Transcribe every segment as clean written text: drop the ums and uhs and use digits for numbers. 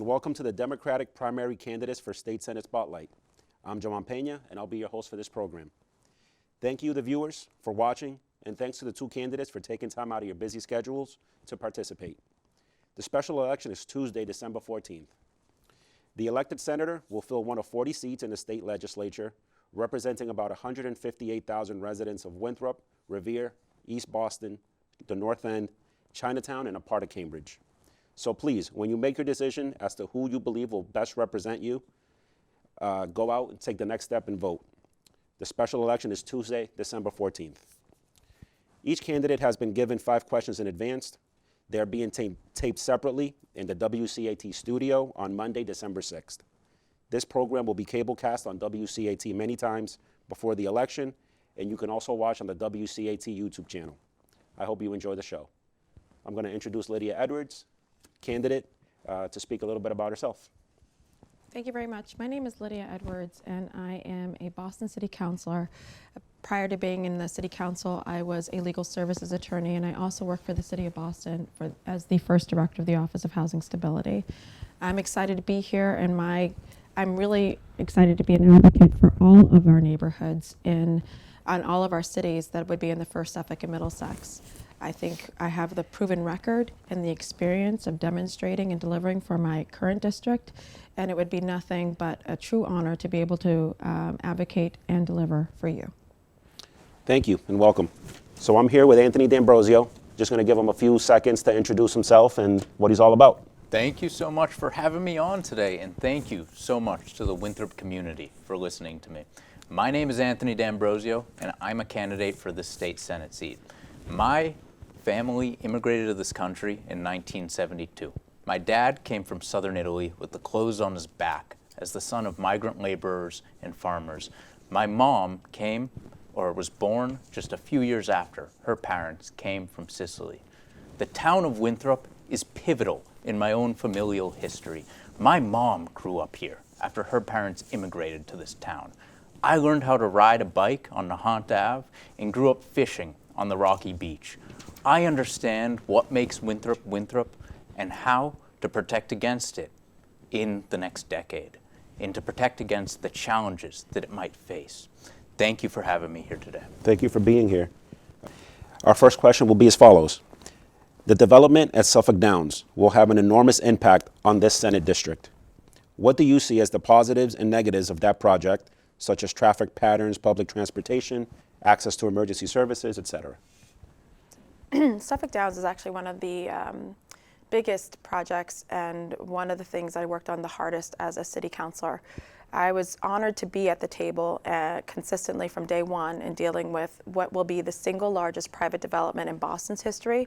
welcome to the Democratic primary candidates for State Senate Spotlight. I'm Joan Pena, and I'll be your host for this program. Thank you, the viewers, for watching, and thanks to the two candidates for taking time out of your busy schedules to participate. The special election is Tuesday, December 14th. The elected senator will fill one of 40 seats in the state legislature, representing about 158,000 residents of Winthrop, Revere, East Boston, the North End, Chinatown, and a part of Cambridge. So please, when you make your decision as to who you believe will best represent you, go out and take the next step and vote. The special election is Tuesday, December 14th. Each candidate has been given 5 questions in advance. They're being taped separately in the WCAT studio on Monday, December 6th. This program will be cablecast on WCAT many times before the election, and you can also watch on the WCAT YouTube channel. I hope you enjoy the show. I'm going to introduce Lydia Edwards, candidate, to speak a little bit about herself. Thank you very much. My name is Lydia Edwards, and I am a Boston City Councilor. Prior to being in the City Council, I was a legal services attorney, and I also worked for the City of Boston as the first director of the Office of Housing Stability. I'm excited to be here, and I'm really excited to be an advocate for all of our neighborhoods on all of our cities that would be in the First, Suffolk, and Middlesex. I think I have the proven record and the experience of demonstrating and delivering for my current district, and it would be nothing but a true honor to be able to advocate and deliver for you. Thank you and welcome. So I'm here with Anthonymbrosio. Just going to give him a few seconds to introduce himself and what he's all about. Thank you so much for having me on today, and thank you so much to the Winthrop community for listening to me. My name is Anthonymbrosio, and I'm a candidate for the state Senate seat. My family immigrated to this country in 1972. My dad came from southern Italy with the clothes on his back as the son of migrant laborers and farmers. My mom was born just a few years after her parents came from Sicily. The town of Winthrop is pivotal in my own familial history. My mom grew up here after her parents immigrated to this town. I learned how to ride a bike on Nahant Ave and grew up fishing on the rocky beach. I understand what makes Winthrop Winthrop and how to protect against it in the next decade, and to protect against the challenges that it might face. Thank you for having me here today. Thank you for being here. Our first question will be as follows. The development at Suffolk Downs will have an enormous impact on this Senate district. What do you see as the positives and negatives of that project, such as traffic patterns, public transportation, access to emergency services, etc.? Suffolk Downs is actually one of the biggest projects and one of the things I worked on the hardest as a city councilor. I was honored to be at the table consistently from day one in dealing with what will be the single largest private development in Boston's history,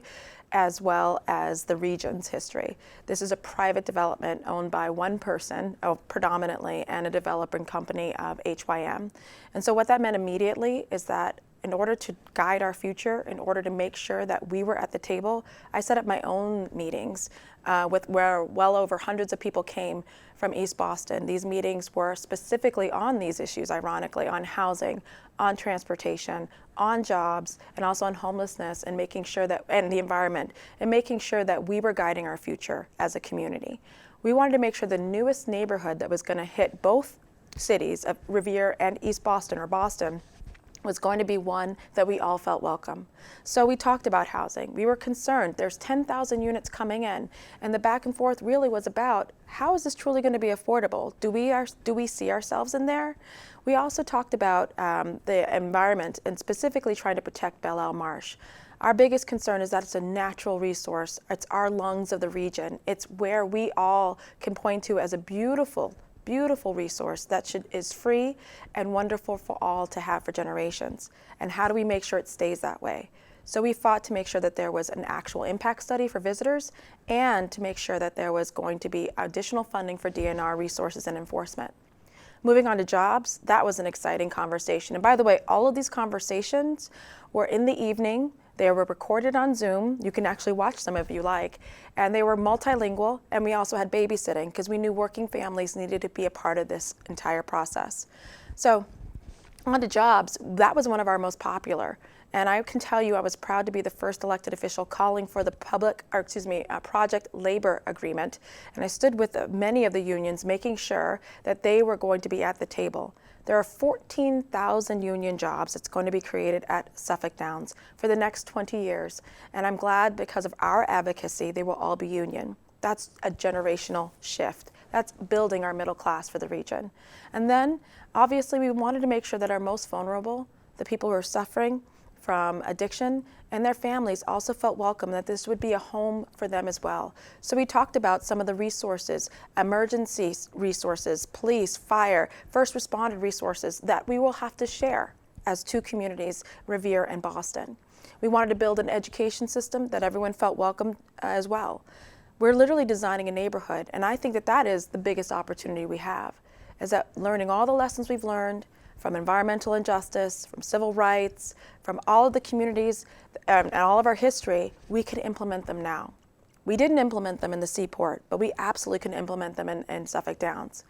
as well as the region's history. This is a private development owned by one person, predominantly, and a developing company of HYM. And so what that meant immediately is that in order to guide our future, in order to make sure that we were at the table, I set up my own meetings where well over hundreds of people came from East Boston. These meetings were specifically on these issues, ironically, on housing, on transportation, on jobs, and also on homelessness, and making sure that, and the environment, and making sure that we were guiding our future as a community. We wanted to make sure the newest neighborhood that was going to hit both cities of Revere and East Boston, or Boston, was going to be one that we all felt welcome. So we talked about housing. We were concerned. There's 10,000 units coming in, and the back and forth really was about, how is this truly going to be affordable? Do we see ourselves in there? We also talked about the environment, and specifically trying to protect Belle Isle Marsh. Our biggest concern is that it's a natural resource. It's our lungs of the region. It's where we all can point to as a beautiful resource that is free and wonderful for all to have for generations. And how do we make sure it stays that way? So we fought to make sure that there was an actual impact study for visitors, and to make sure that there was going to be additional funding for DNR resources and enforcement. Moving on to jobs, that was an exciting conversation. And by the way, all of these conversations were in the evening. They were recorded on Zoom. You can actually watch them if you like. And they were multilingual, and we also had babysitting because we knew working families needed to be a part of this entire process. So on to jobs, that was one of our most popular. And I can tell you I was proud to be the first elected official calling for the project labor agreement. And I stood with many of the unions making sure that they were going to be at the table. There are 14,000 union jobs that's going to be created at Suffolk Downs for the next 20 years. And I'm glad because of our advocacy, they will all be union. That's a generational shift. That's building our middle class for the region. And then, obviously, we wanted to make sure that our most vulnerable, the people who are suffering from addiction, and their families also felt welcome, that this would be a home for them as well. So we talked about some of the resources, emergency resources, police, fire, first responder resources that we will have to share as two communities, Revere and Boston. We wanted to build an education system that everyone felt welcome as well. We're literally designing a neighborhood, and I think that that is the biggest opportunity we have, is that learning all the lessons we've learned from environmental injustice, from civil rights, from all of the communities and all of our history, we could implement them now. We didn't implement them in the Seaport, but we absolutely can implement them in Suffolk Downs.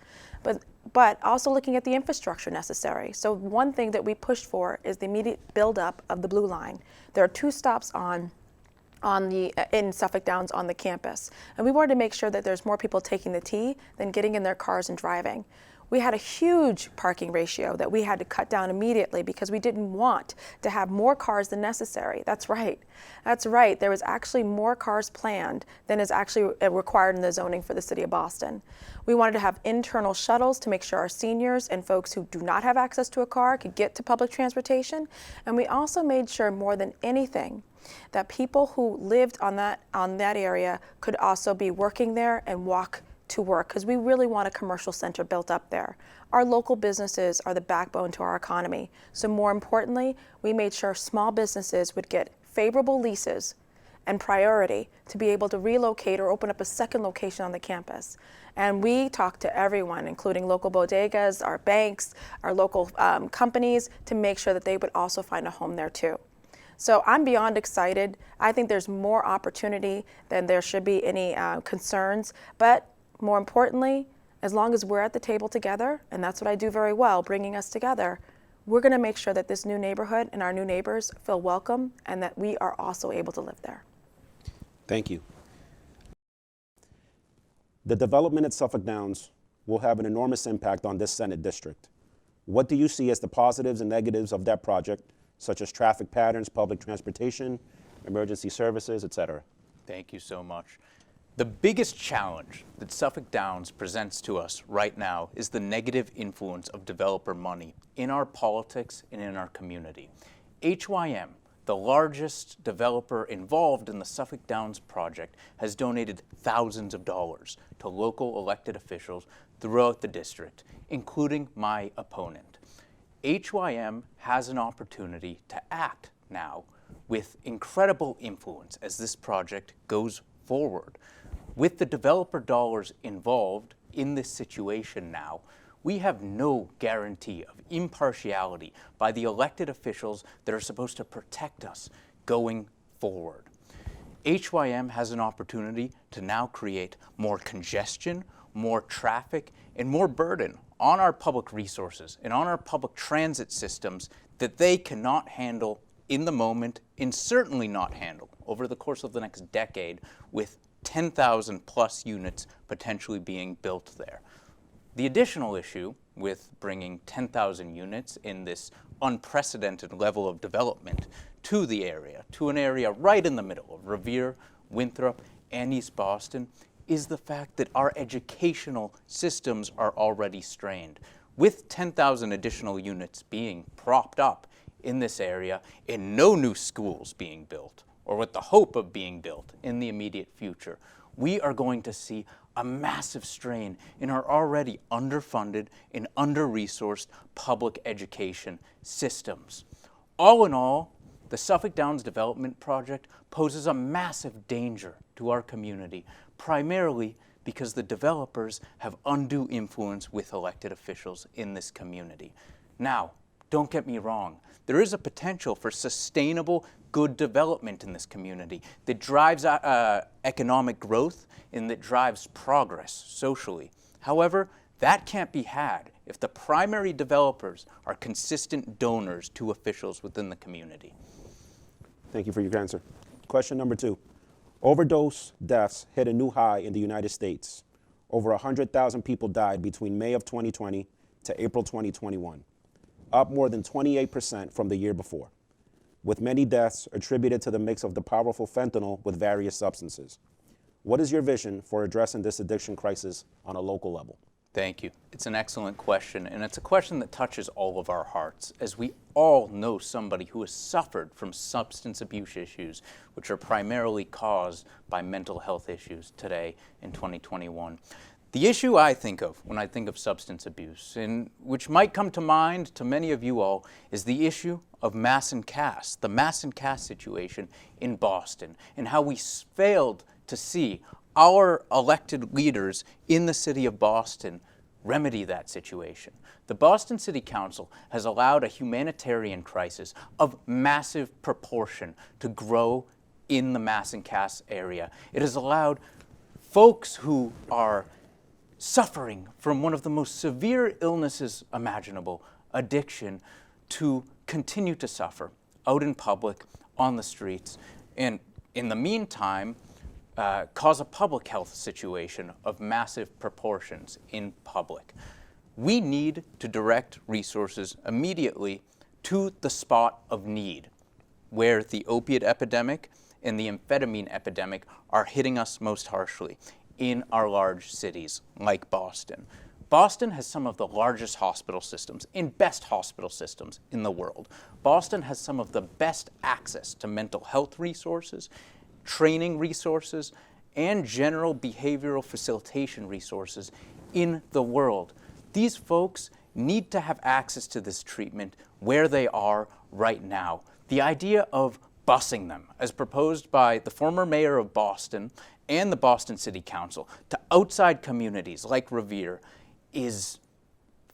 But also looking at the infrastructure necessary. So one thing that we pushed for is the immediate buildup of the Blue Line. There are 2 stops in Suffolk Downs on the campus. And we wanted to make sure that there's more people taking the T than getting in their cars and driving. We had a huge parking ratio that we had to cut down immediately because we didn't want to have more cars than necessary. That's right. That's right. There was actually more cars planned than is actually required in the zoning for the city of Boston. We wanted to have internal shuttles to make sure our seniors and folks who do not have access to a car could get to public transportation. And we also made sure, more than anything, that people who lived on that area could also be working there and walk to work, because we really want a commercial center built up there. Our local businesses are the backbone to our economy. So more importantly, we made sure small businesses would get favorable leases and priority to be able to relocate or open up a second location on the campus. And we talked to everyone, including local bodegas, our banks, our local companies, to make sure that they would also find a home there too. So I'm beyond excited. I think there's more opportunity than there should be any concerns. But more importantly, as long as we're at the table together, and that's what I do very well, bringing us together, we're going to make sure that this new neighborhood and our new neighbors feel welcome and that we are also able to live there. Thank you. The development at Suffolk Downs will have an enormous impact on this Senate district. What do you see as the positives and negatives of that project, such as traffic patterns, public transportation, emergency services, et cetera? Thank you so much. The biggest challenge that Suffolk Downs presents to us right now is the negative influence of developer money in our politics and in our community. HYM, the largest developer involved in the Suffolk Downs project, has donated thousands of dollars to local elected officials throughout the district, including my opponent. HYM has an opportunity to act now with incredible influence as this project goes forward. With the developer dollars involved in this situation now, we have no guarantee of impartiality by the elected officials that are supposed to protect us going forward. HYM has an opportunity to now create more congestion, more traffic, and more burden on our public resources and on our public transit systems that they cannot handle in the moment, and certainly not handle over the course of the next decade, with 10,000 plus units potentially being built there. The additional issue with bringing 10,000 units in this unprecedented level of development to the area, to an area right in the middle of Revere, Winthrop, and East Boston, is the fact that our educational systems are already strained. With 10,000 additional units being propped up in this area and no new schools being built, or with the hope of being built in the immediate future, we are going to see a massive strain in our already underfunded and under-resourced public education systems. All in all, the Suffolk Downs development project poses a massive danger to our community, primarily because the developers have undue influence with elected officials in this community. Now, don't get me wrong, there is a potential for sustainable, good development in this community that drives economic growth and that drives progress socially. However, that can't be had if the primary developers are consistent donors to officials within the community. Thank you for your answer. Question number 2. Overdose deaths hit a new high in the United States. Over 100,000 people died between May of 2020 to April 2021, up more than 28% from the year before, with many deaths attributed to the mix of the powerful fentanyl with various substances. What is your vision for addressing this addiction crisis on a local level? Thank you. It's an excellent question, and it's a question that touches all of our hearts, as we all know somebody who has suffered from substance abuse issues, which are primarily caused by mental health issues today in 2021. The issue I think of when I think of substance abuse, and which might come to mind to many of you all, is the issue of mass and cast, the mass and cast situation in Boston, and how we failed to see our elected leaders in the city of Boston remedy that situation. The Boston City Council has allowed a humanitarian crisis of massive proportion to grow in the mass and cast area. It has allowed folks who are suffering from one of the most severe illnesses imaginable, addiction, to continue to suffer out in public, on the streets, and in the meantime, cause a public health situation of massive proportions in public. We need to direct resources immediately to the spot of need, where the opiate epidemic and the amphetamine epidemic are hitting us most harshly in our large cities like Boston. Boston has some of the largest hospital systems and best hospital systems in the world. Boston has some of the best access to mental health resources, training resources, and general behavioral facilitation resources in the world. These folks need to have access to this treatment where they are right now. The idea of busing them, as proposed by the former mayor of Boston and the Boston City Council, to outside communities like Revere, is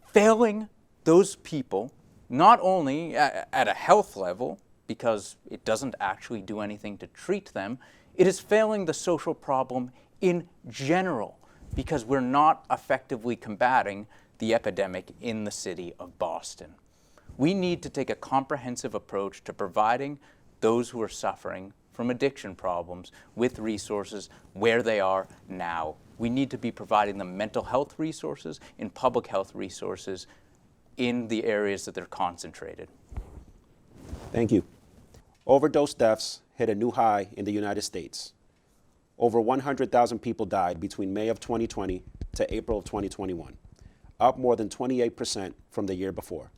failing those people, not only at a health level, because it doesn't actually do anything to treat them, it is failing the social problem in general, because we're not effectively combating the epidemic in the city of Boston. We need to take a comprehensive approach to providing those who are suffering from addiction problems with resources where they are now. We need to be providing them mental health resources and public health resources in the areas that they're concentrated. Thank you. Overdose deaths hit a new high in the United States. Over 100,000 people died between May of 2020 to April of 2021, up more than 28% from the year before,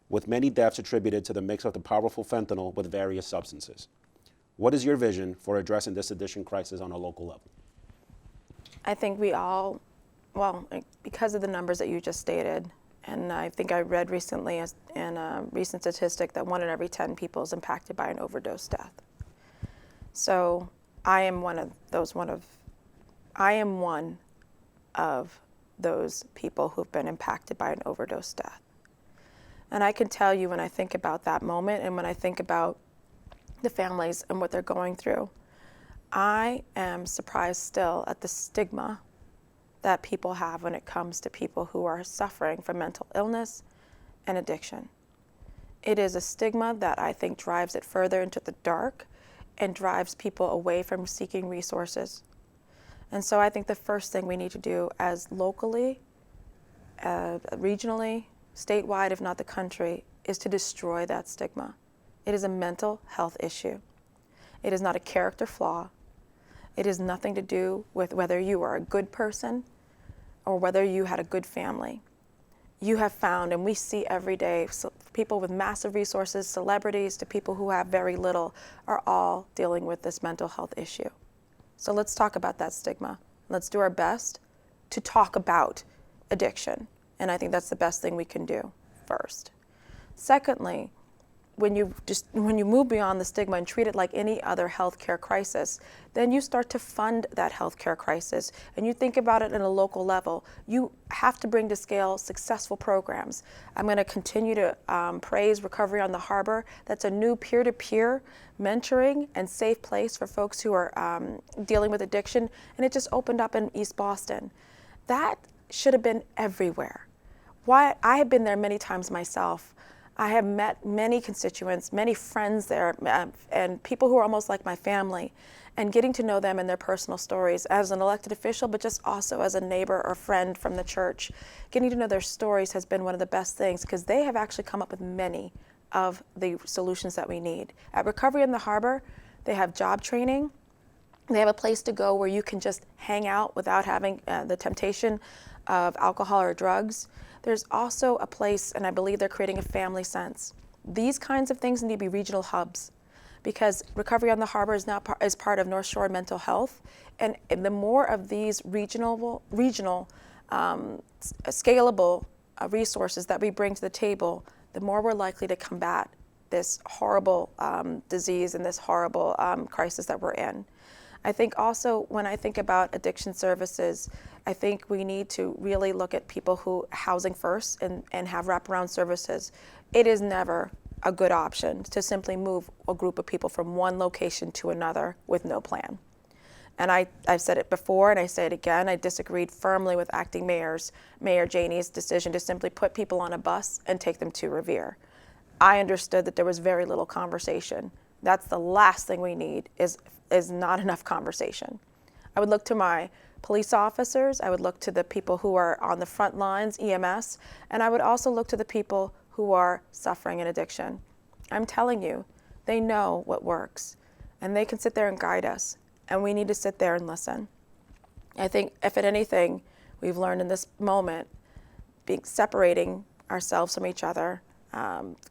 with many deaths attributed to the mix of the powerful fentanyl with various substances. What is your vision for addressing this addiction crisis on a local level? I think we all, because of the numbers that you just stated, and I think I read recently in a recent statistic that 1 in every 10 people is impacted by an overdose death. So I am one of those people who've been impacted by an overdose death. And I can tell you, when I think about that moment and when I think about the families and what they're going through, I am surprised still at the stigma that people have when it comes to people who are suffering from mental illness and addiction. It is a stigma that I think drives it further into the dark and drives people away from seeking resources. And so I think the first thing we need to do, as locally, regionally, statewide, if not the country, is to destroy that stigma. It is a mental health issue. It is not a character flaw. It has nothing to do with whether you are a good person or whether you had a good family. You have found, and we see every day, so people with massive resources, celebrities to people who have very little, are all dealing with this mental health issue. So let's talk about that stigma. Let's do our best to talk about addiction. And I think that's the best thing we can do first. Secondly, when you move beyond the stigma and treat it like any other healthcare crisis, then you start to fund that healthcare crisis, and you think about it at a local level. You have to bring to scale successful programs. I'm going to continue to praise Recovery on the Harbor. That's a new peer-to-peer mentoring and safe place for folks who are dealing with addiction, and it just opened up in East Boston. That should have been everywhere. I have been there many times myself. I have met many constituents, many friends there, and people who are almost like my family, and getting to know them and their personal stories as an elected official, but just also as a neighbor or friend from the church. Getting to know their stories has been one of the best things, because they have actually come up with many of the solutions that we need. At Recovery in the Harbor, they have job training. They have a place to go where you can just hang out without having the temptation of alcohol or drugs. There's also a place, and I believe they're creating a family sense. These kinds of things need to be regional hubs, because Recovery on the Harbor is now is part of North Shore Mental Health, and the more of these regional scalable resources that we bring to the table, the more we're likely to combat this horrible disease and this horrible crisis that we're in. I think also, when I think about addiction services, I think we need to really look at people who housing first and have wraparound services. It is never a good option to simply move a group of people from one location to another with no plan. And I've said it before, and I say it again, I disagreed firmly with acting Mayor Janey's decision to simply put people on a bus and take them to Revere. I understood that there was very little conversation. That's the last thing we need, is not enough conversation. I would look to my police officers, I would look to the people who are on the front lines, EMS, and I would also look to the people who are suffering an addiction. I'm telling you, they know what works, and they can sit there and guide us, and we need to sit there and listen. I think, if at anything, we've learned in this moment, separating ourselves from each other,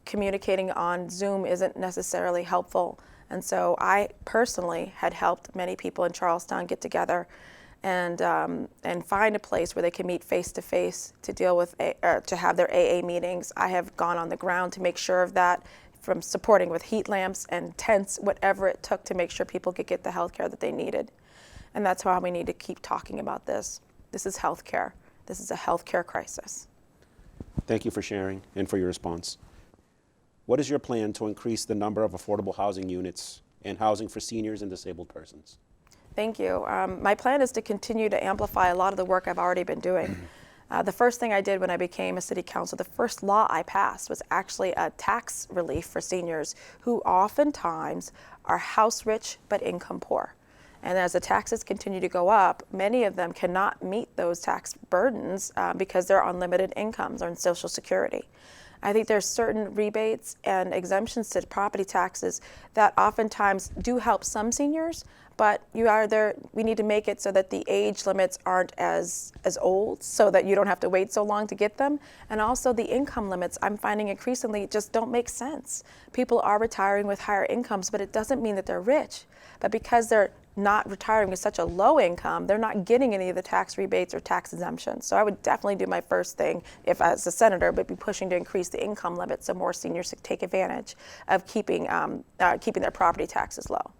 communicating on Zoom isn't necessarily helpful. And so I personally had helped many people in Charlestown get together and find a place where they can meet face to face to deal with to have their AA meetings. I have gone on the ground to make sure of that, from supporting with heat lamps and tents, whatever it took to make sure people could get the health care that they needed. And that's why we need to keep talking about this. This is health care. This is a health care crisis. Thank you for sharing and for your response. What is your plan to increase the number of affordable housing units and housing for seniors and disabled persons? Thank you. My plan is to continue to amplify a lot of the work I've already been doing. The first thing I did when I became a city council, the first law I passed was actually a tax relief for seniors who oftentimes are house rich but income poor. And as the taxes continue to go up, many of them cannot meet those tax burdens because they're on limited incomes or in Social Security. I think there's certain rebates and exemptions to property taxes that oftentimes do help some seniors, but we need to make it so that the age limits aren't as old, so that you don't have to wait so long to get them. And also the income limits, I'm finding increasingly, just don't make sense. People are retiring with higher incomes, but it doesn't mean that they're rich. But because they're not retiring with such a low income, they're not getting any of the tax rebates or tax exemptions. So I would definitely do my first thing, if as a senator, but be pushing to increase the income limit so more seniors take advantage of keeping their property taxes low.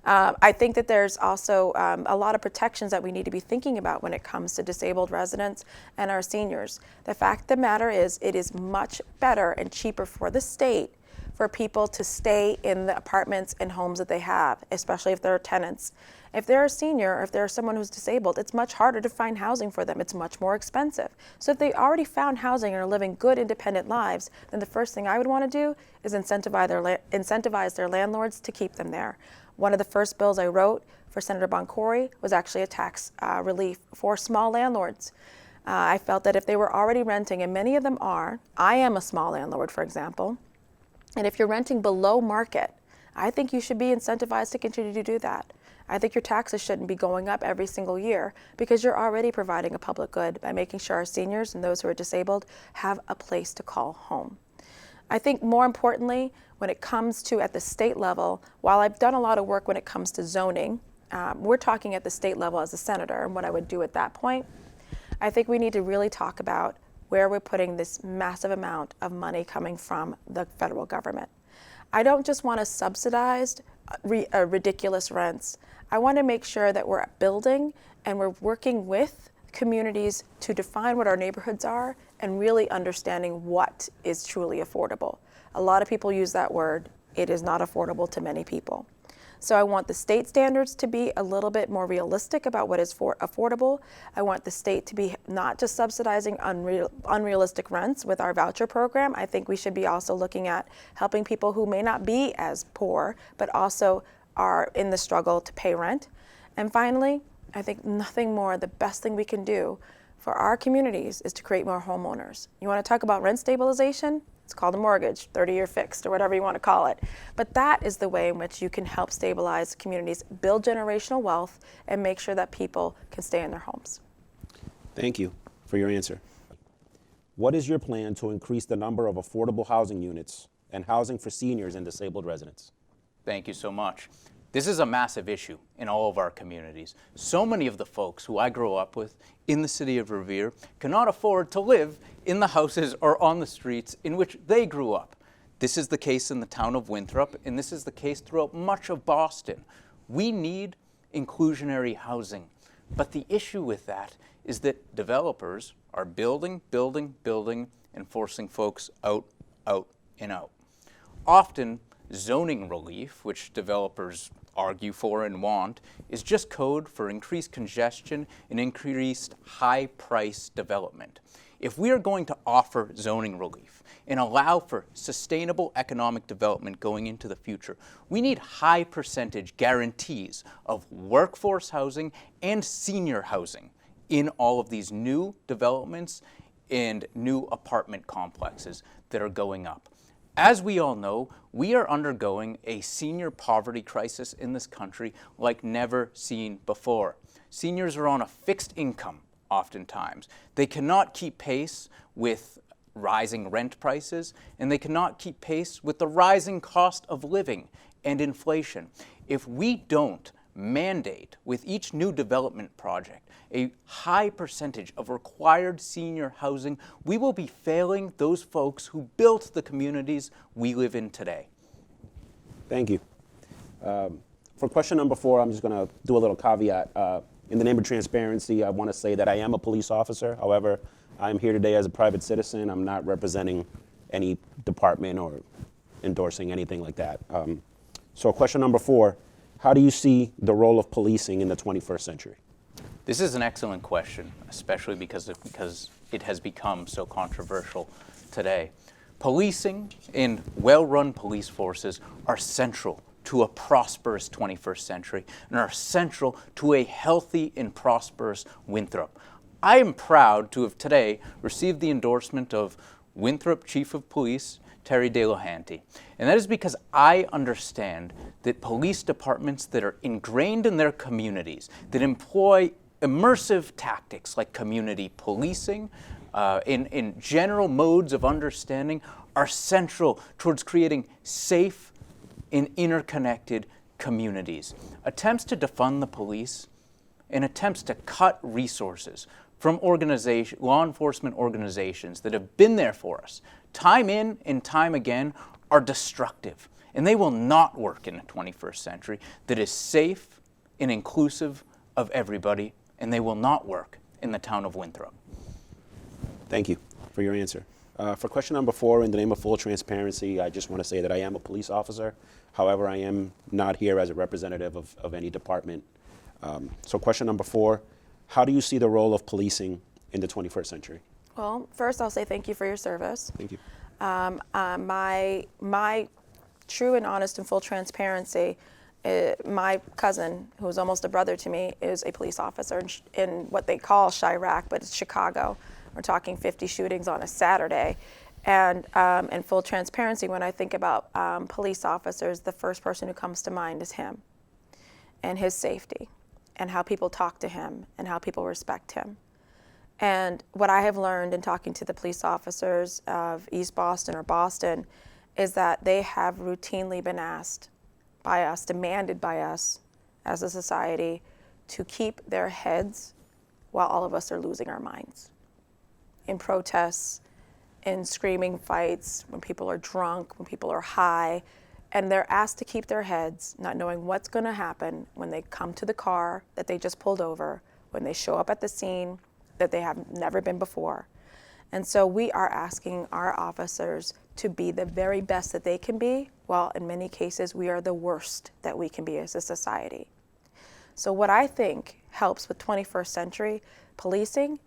I think that there's also a lot of protections that we need to be thinking about when it comes to disabled residents and our seniors. The fact of the matter is, it is much better and cheaper for the state for people to stay in the apartments and homes that they have, especially if they're tenants. If they're a senior, or if they're someone who's disabled, it's much harder to find housing for them. It's much more expensive. So if they already found housing and are living good, independent lives, then the first thing I would want to do is incentivize their landlords to keep them there. One of the first bills I wrote for Senator Boncory was actually a tax relief for small landlords. I felt that if they were already renting, and many of them are, I am a small landlord, for example, and if you're renting below market, I think you should be incentivized to continue to do that. I think your taxes shouldn't be going up every single year, because you're already providing a public good by making sure our seniors and those who are disabled have a place to call home. I think more importantly, when it comes to at the state level, while I've done a lot of work when it comes to zoning, we're talking at the state level as a senator, and what I would do at that point, I think we need to really talk about where we're putting this massive amount of money coming from the federal government. I don't just want to subsidize ridiculous rents. I want to make sure that we're building and we're working with communities to define what our neighborhoods are and really understanding what is truly affordable. A lot of people use that word. It is not affordable to many people. So I want the state standards to be a little bit more realistic about what is affordable. I want the state to be not just subsidizing unrealistic rents with our voucher program. I think we should be also looking at helping people who may not be as poor, but also are in the struggle to pay rent. And finally, I think nothing more, the best thing we can do for our communities is to create more homeowners. You want to talk about rent stabilization? It's called a mortgage, 30-year fixed, or whatever you want to call it. But that is the way in which you can help stabilize communities, build generational wealth, and make sure that people can stay in their homes. Thank you for your answer. What is your plan to increase the number of affordable housing units and housing for seniors and disabled residents? Thank you so much. This is a massive issue in all of our communities. So many of the folks who I grew up with in the city of Revere cannot afford to live in the houses or on the streets in which they grew up. This is the case in the town of Winthrop, and this is the case throughout much of Boston. We need inclusionary housing, but the issue with that is that developers are building, and forcing folks out, and out. Often, zoning relief, which developers argue for and want, is just code for increased congestion and increased high-price development. If we are going to offer zoning relief and allow for sustainable economic development going into the future, we need high percentage guarantees of workforce housing and senior housing in all of these new developments and new apartment complexes that are going up. As we all know, we are undergoing a senior poverty crisis in this country like never seen before. Seniors are on a fixed income oftentimes. They cannot keep pace with rising rent prices, and they cannot keep pace with the rising cost of living and inflation. If we don't mandate with each new development project a high percentage of required senior housing, we will be failing those folks who built the communities we live in today. Thank you. For question number 4, I'm just going to do a little caveat. In the name of transparency, I want to say that I am a police officer. However, I'm here today as a private citizen. I'm not representing any department or endorsing anything like that. So question number 4, how do you see the role of policing in the 21st century? This is an excellent question, especially because it has become so controversial today. Policing and well-run police forces are central to a prosperous 21st century and are central to a healthy and prosperous Winthrop. I am proud to have today received the endorsement of Winthrop Chief of Police, Terry DeLahanty. And that is because I understand that police departments that are ingrained in their communities, that employ immersive tactics like community policing, in general modes of understanding, are central towards creating safe and interconnected communities. Attempts to defund the police and attempts to cut resources from law enforcement organizations that have been there for us time in and time again are destructive, and they will not work in a 21st century that is safe and inclusive of everybody, and they will not work in the town of Winthrop. Thank you for your answer. For question number 4, in the name of full transparency, I just want to say that I am a police officer. However, I am not here as a representative of any department. So question number 4, how do you see the role of policing in the 21st century? Well, first I'll say thank you for your service. Thank you. My true and honest and full transparency, my cousin, who's almost a brother to me, is a police officer in what they call Chirac, but it's Chicago. We're talking 50 shootings on a Saturday. And in full transparency, when I think about police officers, the first person who comes to mind is him and his safety and how people talk to him and how people respect him. And what I have learned in talking to the police officers of East Boston or Boston is that they have routinely been asked by us, demanded by us as a society, to keep their heads while all of us are losing our minds. In protests, in screaming fights, when people are drunk, when people are high, and they're asked to keep their heads, not knowing what's going to happen when they come to the car that they just pulled over, when they show up at the scene that they have never been before. And so we are asking our officers to be the very best that they can be, while in many cases we are the worst that we can be as a society. So what I think helps with 21st century policing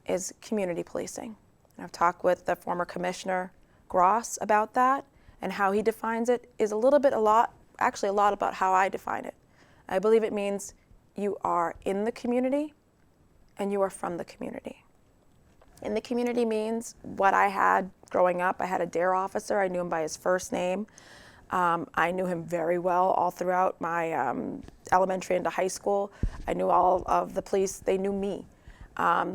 is community policing. And I've talked with the former Commissioner Gross about that, and how he defines it is a lot about how I define it. I believe it means you are in the community and you are from the community. In the community means what I had growing up. I had a DARE officer. I knew him by his first name. I knew him very well all throughout my elementary into high school. I knew all of the police. They knew me.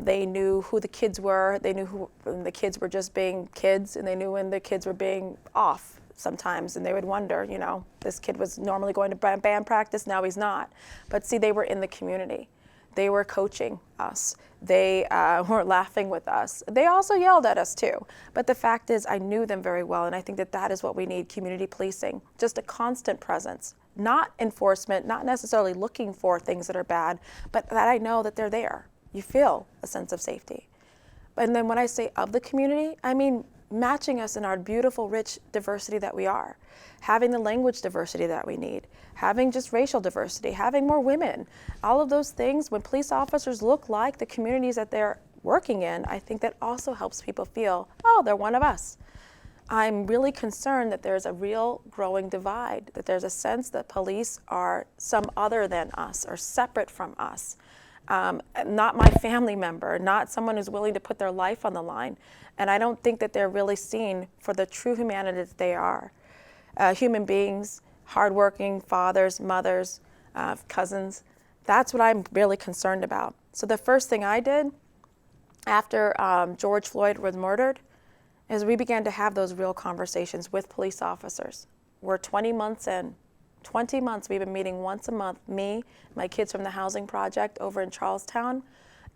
They knew who the kids were. They knew who when the kids were just being kids, and they knew when the kids were being off sometimes. And they would wonder, this kid was normally going to band practice, now he's not. But see, they were in the community. They were coaching us. They were laughing with us. They also yelled at us too. But the fact is, I knew them very well, and I think that is what we need, community policing. Just a constant presence, not enforcement, not necessarily looking for things that are bad, but that I know that they're there. You feel a sense of safety. And then when I say of the community, I mean matching us in our beautiful, rich diversity that we are, having the language diversity that we need, having just racial diversity, having more women, all of those things. When police officers look like the communities that they're working in, I think that also helps people feel, oh, they're one of us. I'm really concerned that there's a real growing divide, that there's a sense that police are some other than us or separate from us. Not my family member, not someone who's willing to put their life on the line. And I don't think that they're really seen for the true humanity that they are. Human beings, hardworking fathers, mothers, cousins. That's what I'm really concerned about. So the first thing I did after George Floyd was murdered is we began to have those real conversations with police officers. We're 20 months in. 20 months we've been meeting once a month, me, my kids from the housing project over in Charlestown,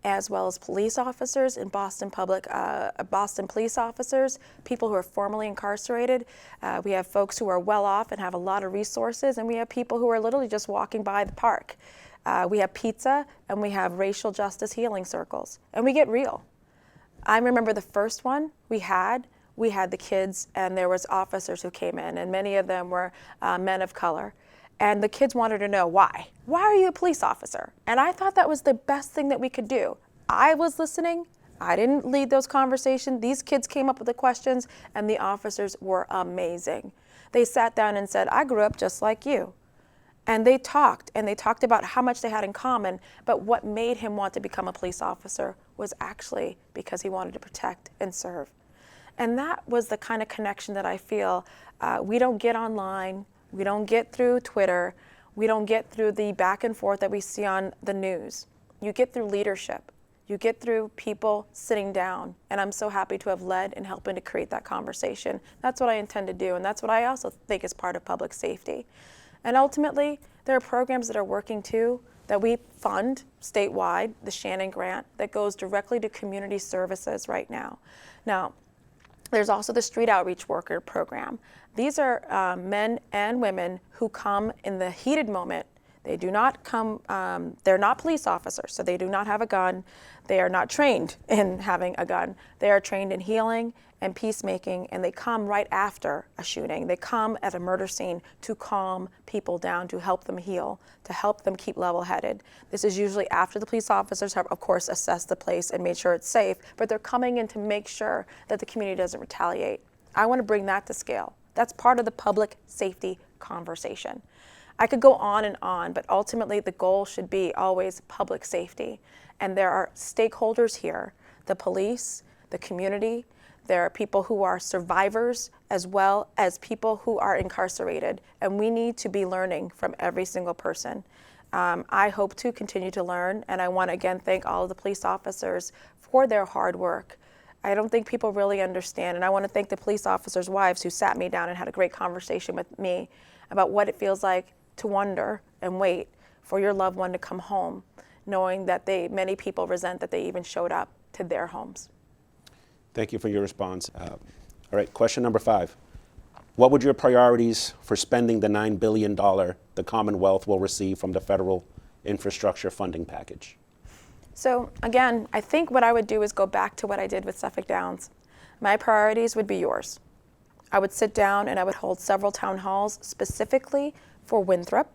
as well as police officers in Boston police officers, people who are formerly incarcerated. We have folks who are well off and have a lot of resources, and we have people who are literally just walking by the park. We have pizza, and we have racial justice healing circles, and we get real. I remember the first one we had the kids, and there was officers who came in, and many of them were men of color. And the kids wanted to know why. Why are you a police officer? And I thought that was the best thing that we could do. I was listening. I didn't lead those conversations. These kids came up with the questions, and the officers were amazing. They sat down and said, I grew up just like you. And they talked about how much they had in common, but what made him want to become a police officer was actually because he wanted to protect and serve. And that was the kind of connection that I feel we don't get online, we don't get through Twitter, we don't get through the back and forth that we see on the news. You get through leadership. You get through people sitting down. And I'm so happy to have led and helping to create that conversation. That's what I intend to do, and that's what I also think is part of public safety. And ultimately, there are programs that are working too that we fund statewide, the Shannon Grant, that goes directly to community services right now. Now, there's also the Street Outreach Worker Program. These are men and women who come in the heated moment. They do not come, they're not police officers, so they do not have a gun. They are not trained in having a gun. They are trained in healing and peacemaking, and they come right after a shooting. They come at a murder scene to calm people down, to help them heal, to help them keep level-headed. This is usually after the police officers have, of course, assessed the place and made sure it's safe, but they're coming in to make sure that the community doesn't retaliate. I want to bring that to scale. That's part of the public safety conversation. I could go on, but ultimately the goal should be always public safety. And there are stakeholders here, the police, the community. There are people who are survivors as well as people who are incarcerated. And we need to be learning from every single person. I hope to continue to learn, and I want to again thank all of the police officers for their hard work. I don't think people really understand, and I want to thank the police officers' wives who sat me down and had a great conversation with me about what it feels like to wonder and wait for your loved one to come home, knowing that many people resent that they even showed up to their homes. Thank you for your response. All right, question number 5. What would your priorities for spending the $9 billion the Commonwealth will receive from the federal infrastructure funding package? So again, I think what I would do is go back to what I did with Suffolk Downs. My priorities would be yours. I would sit down and I would hold several town halls specifically for Winthrop,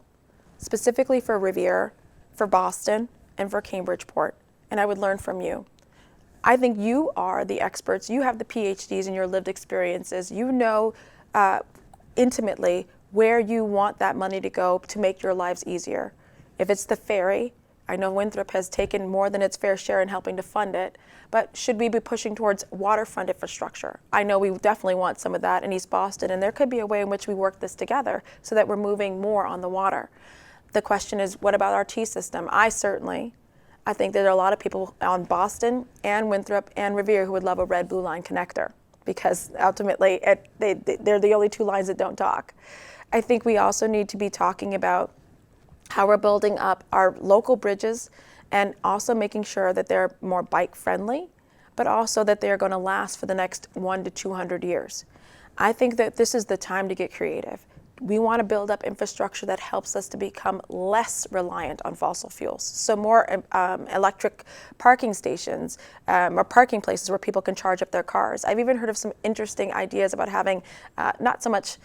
specifically for Revere, for Boston, and for Cambridgeport, and I would learn from you. I think you are the experts. You have the PhDs in your lived experiences. You know intimately where you want that money to go to make your lives easier. If it's the ferry, I know Winthrop has taken more than its fair share in helping to fund it, but should we be pushing towards waterfront infrastructure? I know we definitely want some of that in East Boston, and there could be a way in which we work this together so that we're moving more on the water. The question is, what about our T system? I think there are a lot of people on Boston and Winthrop and Revere who would love a red blue line connector, because ultimately they're the only two lines that don't talk. I think we also need to be talking about how we're building up our local bridges and also making sure that they're more bike friendly, but also that they're going to last for the next 100 to 200 years. I think that this is the time to get creative. We want to build up infrastructure that helps us to become less reliant on fossil fuels. So more electric parking stations or parking places where people can charge up their cars. I've even heard of some interesting ideas about having not so much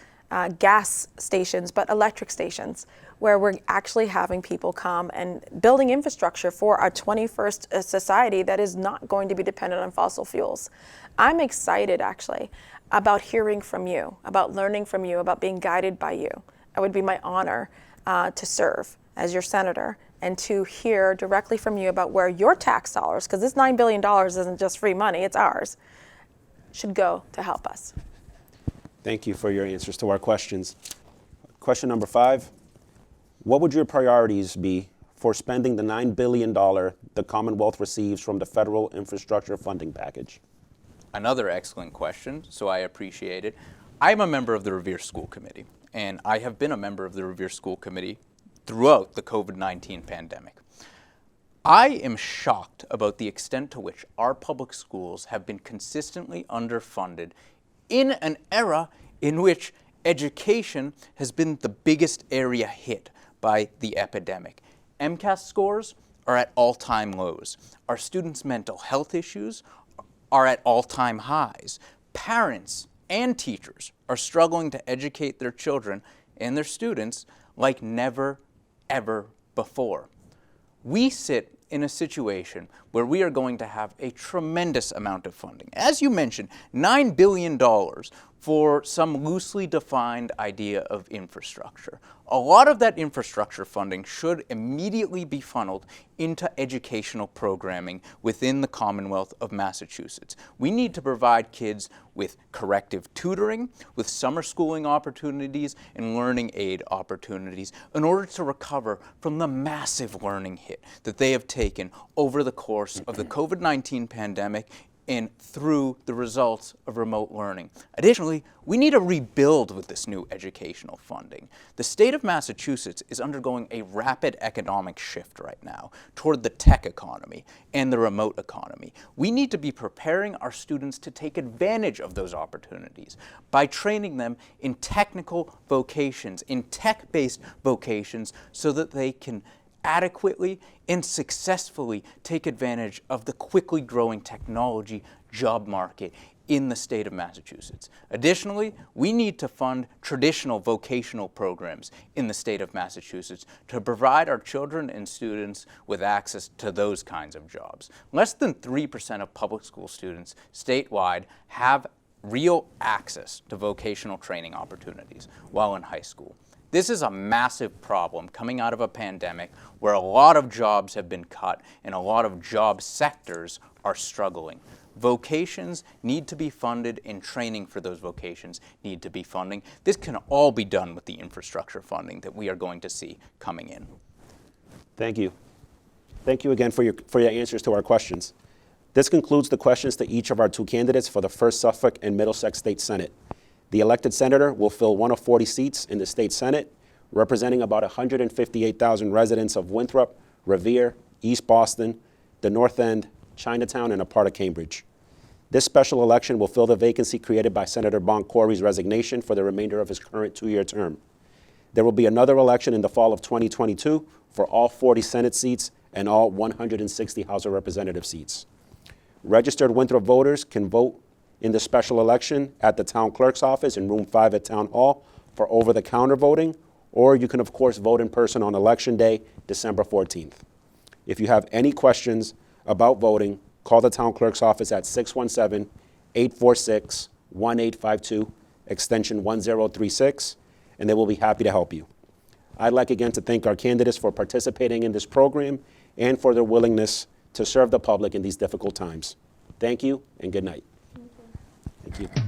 gas stations, but electric stations, where we're actually having people come and building infrastructure for our 21st society that is not going to be dependent on fossil fuels. I'm excited, actually, about hearing from you, about learning from you, about being guided by you. It would be my honor to serve as your senator and to hear directly from you about where your tax dollars, because this $9 billion isn't just free money, it's ours, should go to help us. Thank you for your answers to our questions. Question number 5, what would your priorities be for spending the $9 billion the Commonwealth receives from the federal infrastructure funding package? Another excellent question, so I appreciate it. I'm a member of the Revere School Committee, and I have been a member of the Revere School Committee throughout the COVID-19 pandemic. I am shocked about the extent to which our public schools have been consistently underfunded in an era in which education has been the biggest area hit by the epidemic. MCAS scores are at all-time lows. Our students' mental health issues are at all-time highs. Parents and teachers are struggling to educate their children and their students like never, ever before. We sit in a situation where we are going to have a tremendous amount of funding. As you mentioned, $9 billion for some loosely defined idea of infrastructure. A lot of that infrastructure funding should immediately be funneled into educational programming within the Commonwealth of Massachusetts. We need to provide kids with corrective tutoring, with summer schooling opportunities, and learning aid opportunities in order to recover from the massive learning hit that they have taken over the course of the COVID-19 pandemic and through the results of remote learning. Additionally, we need to rebuild with this new educational funding. The state of Massachusetts is undergoing a rapid economic shift right now toward the tech economy and the remote economy. We need to be preparing our students to take advantage of those opportunities by training them in technical vocations, in tech-based vocations, so that they can adequately and successfully take advantage of the quickly growing technology job market in the state of Massachusetts. Additionally, we need to fund traditional vocational programs in the state of Massachusetts to provide our children and students with access to those kinds of jobs. Less than 3% of public school students statewide have real access to vocational training opportunities while in high school. This is a massive problem coming out of a pandemic where a lot of jobs have been cut and a lot of job sectors are struggling. Vocations need to be funded and training for those vocations need to be funding. This can all be done with the infrastructure funding that we are going to see coming in. Thank you. Thank you again for your answers to our questions. This concludes the questions to each of our 2 candidates for the 1st Suffolk and Middlesex State Senate. The elected senator will fill one of 40 seats in the state Senate, representing about 158,000 residents of Winthrop, Revere, East Boston, the North End, Chinatown, and a part of Cambridge. This special election will fill the vacancy created by Senator Boncory's resignation for the remainder of his current 2-year term. There will be another election in the fall of 2022 for all 40 Senate seats and all 160 House of Representative seats. Registered Winthrop voters can vote in the special election at the town clerk's office in room 5 at Town Hall for over-the-counter voting, or you can, of course, vote in person on Election Day, December 14th. If you have any questions about voting, call the town clerk's office at 617-846-1852, extension 1036, and they will be happy to help you. I'd like again to thank our candidates for participating in this program and for their willingness to serve the public in these difficult times. Thank you and good night. Thank you.